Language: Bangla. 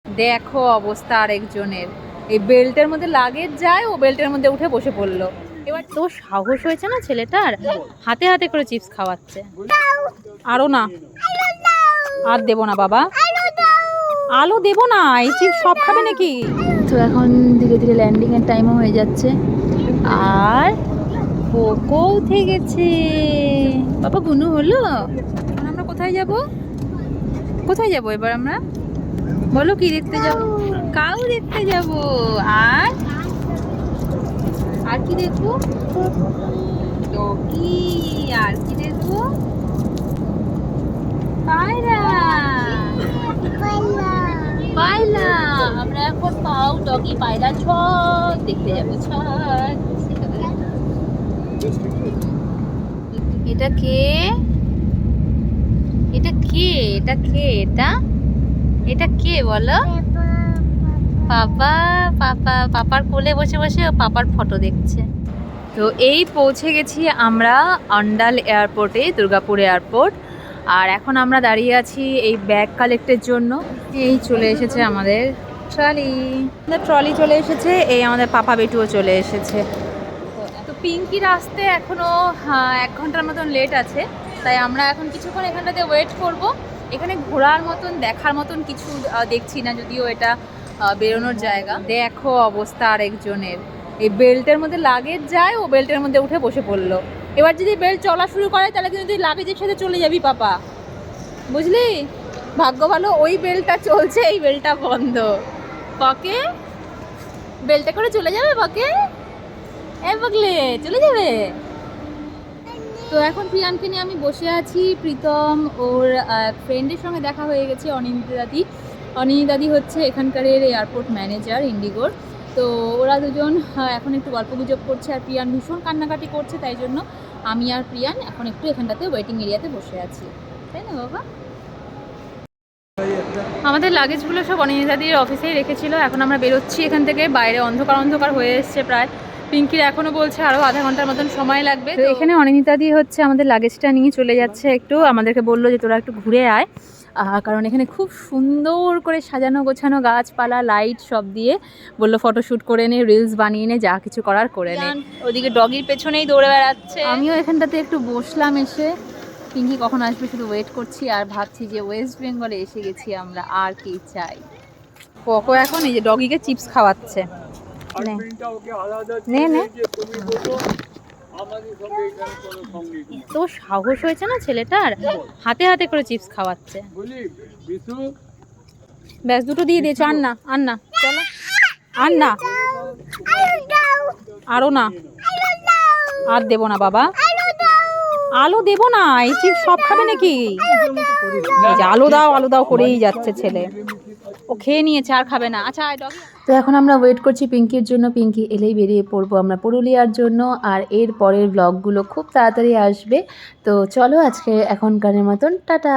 দেখো অবস্থা আরেকজনের, এই বেল্টের মধ্যে লাগেজ যায়, ও বেল্টের মধ্যে উঠে বসে পড়লো। এবার তো সাহস হয়েছে না ছেলেটার, হাতে হাতে করে চিপস খাওয়াচ্ছে। আরো না, আর দেবো না বাবা, আলো দেবো না, এই চিপস সব খাবে নাকি? তো এখন ধীরে ধীরে ল্যান্ডিং এর টাইমও হয়ে যাচ্ছে, আর পোকো উঠে গেছে। বাবা গুনু হলো। এখন আমরা কোথায় যাব? কোথায় যাব এবার আমরা? বলো কি দেখতে যাব? কাউ দেখতে যাব। আর আর কি দেখবো? ডগি। আর কি দেখবো? পায়রা। পায়রা। আমরা এখন কাউ, ডগি, পায়রা সব দেখতে যাবো। এটা কে? এটা কে? এটা কে? এটা এটা কে বলো? পাপা। পাপা পাপার কোলে বসে বসে ও পাপার ফটো দেখছে। তো এই পৌঁছে গেছি আমরা অন্ডাল এয়ারপোর্টে, দুর্গাপুর এয়ারপোর্ট। আর এখন আমরা দাঁড়িয়ে আছি এই ব্যাগ কালেক্টের জন্য। এই চলে এসেছে আমাদের ট্রলি, ট্রলি চলে এসেছে। এই আমাদের পাপা বেটুও চলে এসেছে। তো পিঙ্কির আসতে এখনও 1 ঘন্টার মতন লেট আছে, তাই আমরা এখন কিছুক্ষণ এখানটাতে ওয়েট করব। এখানে ঘোরার মতন, দেখার মতন কিছু দেখছি না, যদিও এটা বেরোনোর জায়গা। দেখো অবস্থা আরেকজনের, এই বেল্টের মধ্যে লাগেজ যায়, ও বেল্টের মধ্যে উঠে বসে পড়লো। এবার যদি বেল্ট চলা শুরু করে তাহলে কিন্তু তুই লাগেজের সাথে চলে যাবি পাপা, বুঝলি? ভাগ্য ভালো ওই বেল্টটা চলছে, এই বেল্টটা বন্ধ। পকে বেল্টে করে চলে যাবে, পকে এ বগলে চলে যাবে। তো এখন প্রিয়ানকে নিয়ে আমি বসে আছি। প্রীতম ওর ফ্রেন্ডের সঙ্গে দেখা হয়ে গেছে, অনিন্দিতা দাদি। অনিন্দিতা দাদি হচ্ছে এখানকার এয়ারপোর্ট ম্যানেজার ইন্ডিগোর। তো ওরা দুজন এখন একটু গল্পগুজব করছে, আর প্রিয়ান ভীষণ কান্নাকাটি করছে, তাই জন্য আমি আর প্রিয়ান এখন একটু এখানটাতে ওয়েটিং এরিয়াতে বসে আছি, তাই না বাবা? আমাদের লাগেজগুলো সব অনিন্দিতা দাদির অফিসেই রেখেছিল। এখন আমরা বেরোচ্ছি এখান থেকে। বাইরে অন্ধকার অন্ধকার হয়ে এসছে প্রায়। পিঙ্কির এখনও বলছে আরও আধা ঘন্টার মতন সময় লাগবে। তো এখানে অনিন্দিতা দি হচ্ছে আমাদের লাগেজটা নিয়ে চলে যাচ্ছে। একটু আমাদেরকে বললো যে তোরা একটু ঘুরে আয়, কারণ এখানে খুব সুন্দর করে সাজানো গোছানো, গাছপালা, লাইট সব দিয়ে। বললো ফটোশ্যুট করে নে, রিলস বানিয়ে নে, যা কিছু করার করে নে। ওদিকে ডগির পেছনেই দৌড়ে বেড়াচ্ছে। আমিও এখানটাতে একটু বসলাম এসে। পিঙ্কি কখন আসবে শুধু ওয়েট করছি, আর ভাবছি যে ওয়েস্ট বেঙ্গলে এসে গেছি আমরা, আর কি চাই। পোকো এখন এই যে ডগিকে চিপস খাওয়াচ্ছে। নে নে, তো সাহস হয়েছে না ছেলেটার, হাতে হাতে করে চিপস খাওয়াচ্ছে। ব্যাস দুটো দিয়ে দিয়েছো, আন না আন না, চলো আন না, আরো না, আর দেবো না বাবা, আলো দেবো না, এই চিপস সব খাবে নাকি? আলো দাও আলো দাও করেই যাচ্ছে ছেলে, ও খেয়ে নিয়েছে আর খাবে না। আচ্ছা তো এখন আমরা ওয়েট করছি পিঙ্কির জন্য। পিঙ্কি এলেই বেরিয়ে পড়বো আমরা পুরুলিয়ার জন্য, আর এর পরের ব্লগগুলো খুব তাড়াতাড়ি আসবে। তো চলো আজকে এখনকারের মতন টাটা।